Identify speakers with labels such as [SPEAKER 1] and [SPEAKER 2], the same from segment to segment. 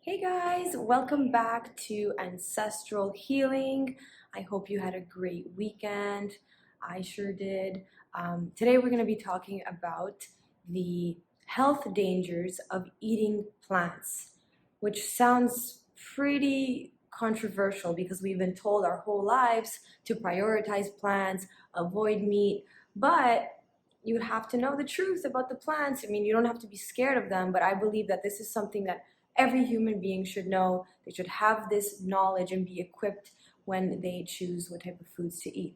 [SPEAKER 1] Hey guys, welcome back to Ancestral Healing. I hope you had a great weekend. I sure did. Today we're going to be talking about the health dangers of eating plants, which sounds pretty controversial because we've been told our whole lives to prioritize plants, avoid meat, but you have to know the truth about the plants. I mean, you don't have to be scared of them, but I believe that this is something that every human being should know. They should have this knowledge and be equipped when they choose what type of foods to eat.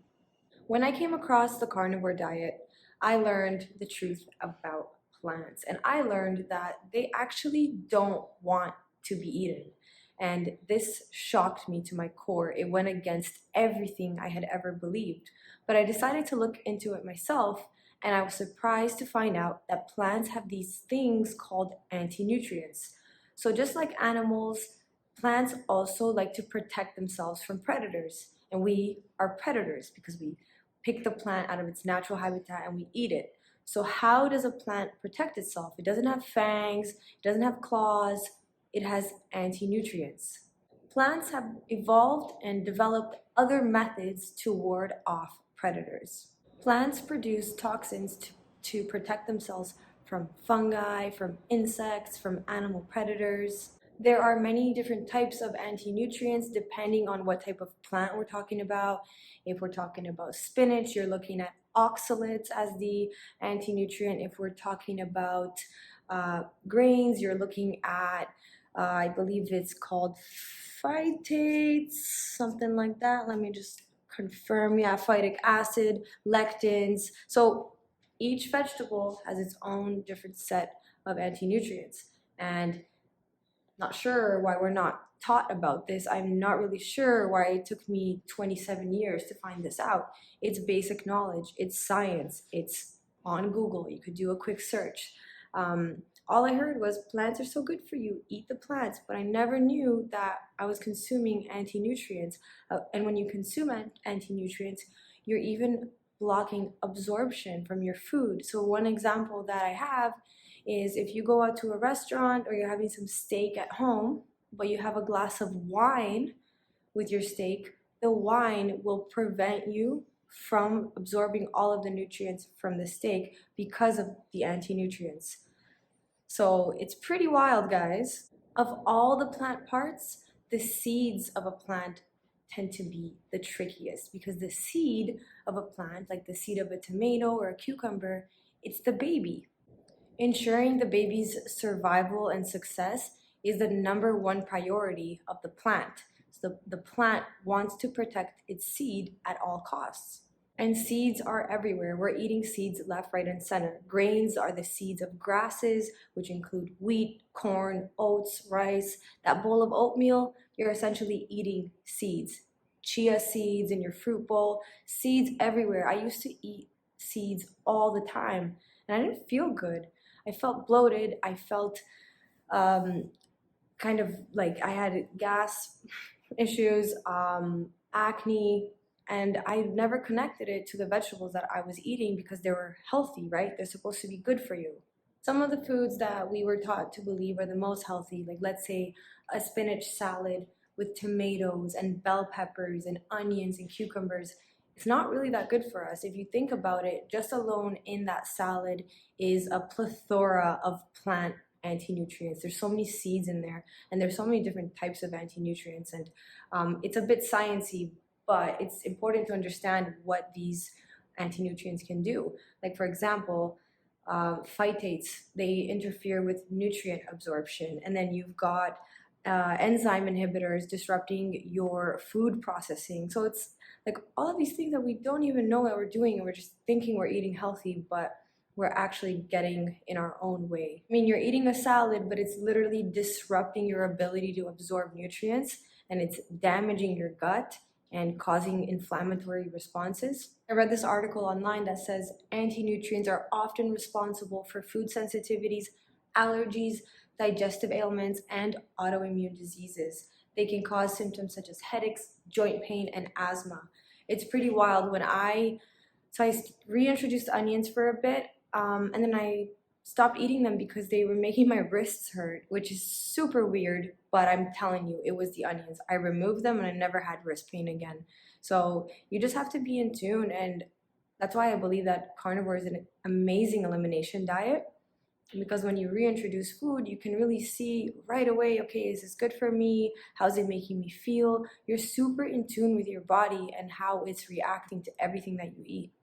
[SPEAKER 1] When I came across the carnivore diet, I learned the truth about plants, and I learned that they actually don't want to be eaten. And this shocked me to my core. It went against everything I had ever believed. But I decided to look into it myself, and I was surprised to find out that plants have these things called anti-nutrients. So just like animals, plants also like to protect themselves from predators. And we are predators because we pick the plant out of its natural habitat and we eat it. So how does a plant protect itself? It doesn't have fangs, it doesn't have claws, it has anti-nutrients. Plants have evolved and developed other methods to ward off predators. Plants produce toxins to protect themselves from fungi, from insects, from animal predators. There are many different types of anti-nutrients depending on what type of plant we're talking about. If we're talking about spinach, you're looking at oxalates as the anti-nutrient. If we're talking about grains, you're looking at, I believe it's called phytates, something like that. Let me just confirm. Yeah, phytic acid, lectins. So each vegetable has its own different set of anti-nutrients. And not sure why we're not taught about this. I'm not really sure why it took me 27 years to find this out. It's basic knowledge, it's science, it's on Google. You could do a quick search. All I heard was plants are so good for you, eat the plants, but I never knew that I was consuming anti-nutrients. And when you consume anti-nutrients, you're even blocking absorption from your food. So one example that I have is if you go out to a restaurant or you're having some steak at home, but you have a glass of wine with your steak, the wine will prevent you from absorbing all of the nutrients from the steak because of the anti-nutrients. So it's pretty wild, guys. Of all the plant parts, the seeds of a plant tend to be the trickiest because the seed of a plant, like the seed of a tomato or a cucumber, it's the baby. Ensuring the baby's survival and success is the number one priority of the plant. So the plant wants to protect its seed at all costs. And seeds are everywhere. We're eating seeds left, right, and center. Grains are the seeds of grasses, which include wheat, corn, oats, rice. That bowl of oatmeal, you're essentially eating seeds. Chia seeds in your fruit bowl, seeds everywhere. I used to eat seeds all the time, and I didn't feel good. I felt bloated. I felt kind of like I had gas issues, acne, and I never connected it to the vegetables that I was eating because they were healthy, right? They're supposed to be good for you. Some of the foods that we were taught to believe are the most healthy, like let's say a spinach salad with tomatoes and bell peppers and onions and cucumbers, it's not really that good for us. If you think about it, just alone in that salad is a plethora of plant anti-nutrients. There's so many seeds in there, and there's so many different types of anti-nutrients, and it's a bit sciencey, but it's important to understand what these anti-nutrients can do. Like for example, phytates, they interfere with nutrient absorption, and then you've got enzyme inhibitors disrupting your food processing. So it's like all of these things that we don't even know that we're doing, and we're just thinking we're eating healthy, but we're actually getting in our own way. I mean, you're eating a salad, but it's literally disrupting your ability to absorb nutrients, and it's damaging your gut and causing inflammatory responses. I read this article online that says anti-nutrients are often responsible for food sensitivities, allergies, digestive ailments, and autoimmune diseases. They can cause symptoms such as headaches, joint pain, and asthma. It's pretty wild. So I reintroduced onions for a bit, and then I stopped eating them because they were making my wrists hurt, which is super weird, but I'm telling you, it was the onions. I removed them and I never had wrist pain again. So you just have to be in tune, and that's why I believe that carnivore is an amazing elimination diet, because when you reintroduce food, you can really see right away, okay, is this good for me? How's it making me feel? You're super in tune with your body and how it's reacting to everything that you eat.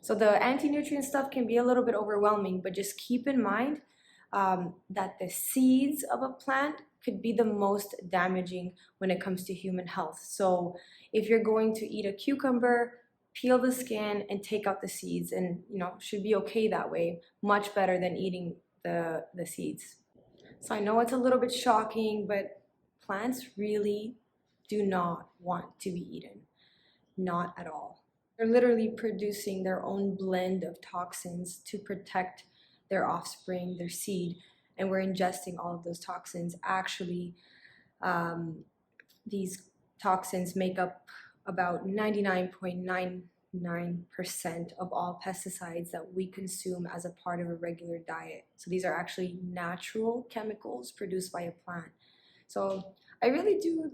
[SPEAKER 1] So the anti-nutrient stuff can be a little bit overwhelming, but just keep in mind that the seeds of a plant could be the most damaging when it comes to human health. So if you're going to eat a cucumber, peel the skin and take out the seeds, and should be okay that way. Much better than eating the seeds. So I know it's a little bit shocking, but plants really do not want to be eaten. Not at all. They're literally producing their own blend of toxins to protect their offspring, their seed, and we're ingesting all of those toxins. Actually, these toxins make up about 99.99% of all pesticides that we consume as a part of a regular diet. So these are actually natural chemicals produced by a plant. So I really do,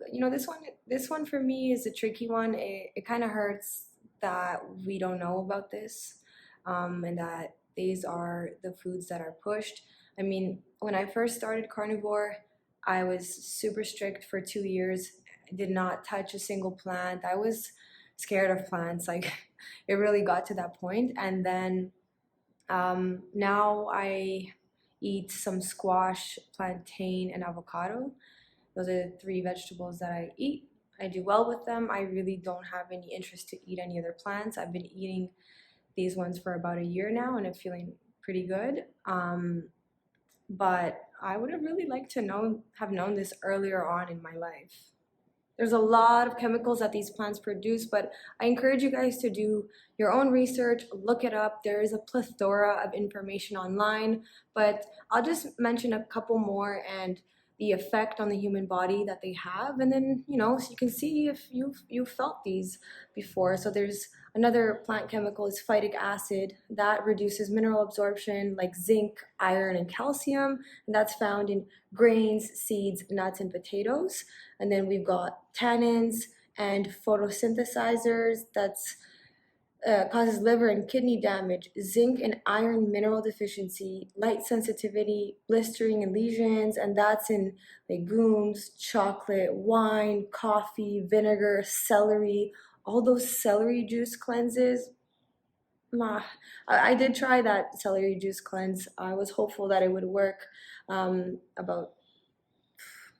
[SPEAKER 1] this one for me is a tricky one. It kind of hurts that we don't know about this, and that these are the foods that are pushed. I mean, when I first started carnivore, I was super strict for 2 years. I did not touch a single plant. I was scared of plants. Like, it really got to that point. And then now I eat some squash, plantain, and avocado. Those are the 3 vegetables that I eat. I do well with them. I really don't have any interest to eat any other plants. I've been eating these ones for about a year now, and I'm feeling pretty good. But I would have really liked to have known this earlier on in my life. There's a lot of chemicals that these plants produce, but I encourage you guys to do your own research, look it up. There is a plethora of information online, but I'll just mention a couple more and the effect on the human body that they have, and then so you can see if you've felt these before. So there's another plant chemical is phytic acid that reduces mineral absorption like zinc, iron, and calcium, and that's found in grains, seeds, nuts, and potatoes. And then we've got tannins and photosynthesizers that's causes liver and kidney damage, zinc and iron mineral deficiency, light sensitivity, blistering and lesions, and that's in legumes, chocolate, wine, coffee, vinegar, celery, all those celery juice cleanses. I did try that celery juice cleanse. I was hopeful that it would work about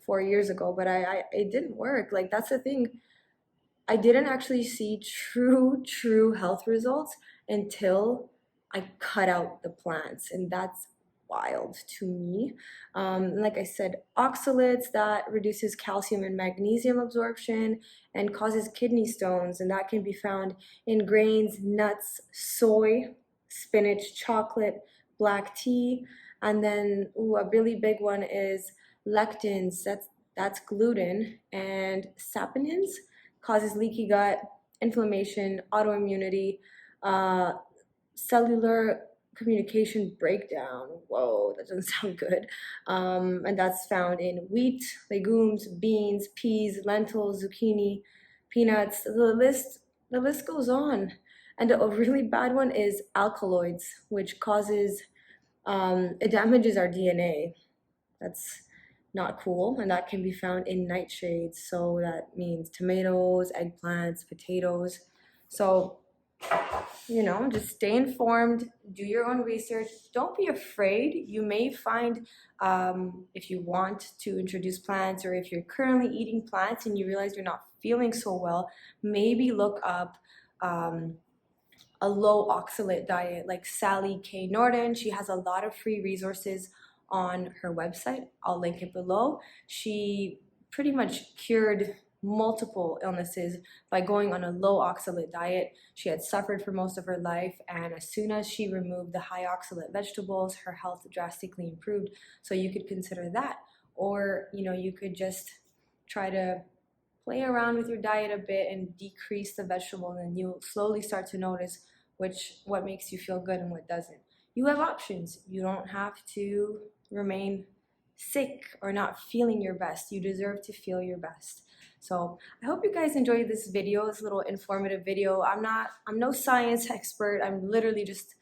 [SPEAKER 1] 4 years ago, but it didn't work. Like, that's the thing. I didn't actually see true health results until I cut out the plants, and that's wild to me. Like I said, oxalates that reduces calcium and magnesium absorption and causes kidney stones, and that can be found in grains, nuts, soy, spinach, chocolate, black tea, and then a really big one is lectins. That's gluten, and saponins causes leaky gut, inflammation, autoimmunity, cellular communication breakdown. Whoa, that doesn't sound good. And that's found in wheat, legumes, beans, peas, lentils, zucchini, peanuts. The list goes on. And a really bad one is alkaloids, which causes it damages our DNA. That's not cool, and that can be found in nightshades. So that means tomatoes, eggplants, potatoes. So just stay informed, do your own research. Don't be afraid. You may find, if you want to introduce plants, or if you're currently eating plants and you realize you're not feeling so well, maybe look up a low oxalate diet like Sally K. Norton. She has a lot of free resources on her website. I'll link it below. She pretty much cured multiple illnesses by going on a low oxalate diet. She had suffered for most of her life, and as soon as she removed the high oxalate vegetables, her health drastically improved. So you could consider that, or you could just try to play around with your diet a bit and decrease the vegetables, and you'll slowly start to notice what makes you feel good and what doesn't. you have options. You don't have to remain sick or not feeling your best. You deserve to feel your best. So I hope you guys enjoyed this video, this little informative video. I'm no science expert. I'm literally just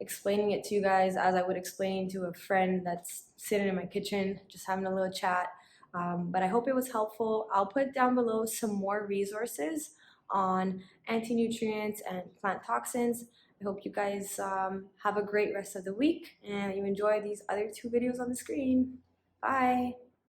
[SPEAKER 1] explaining it to you guys as I would explain to a friend that's sitting in my kitchen, just having a little chat. But I hope it was helpful. I'll put down below some more resources on anti-nutrients and plant toxins. I hope you guys have a great rest of the week and you enjoy these other two videos on the screen. Bye!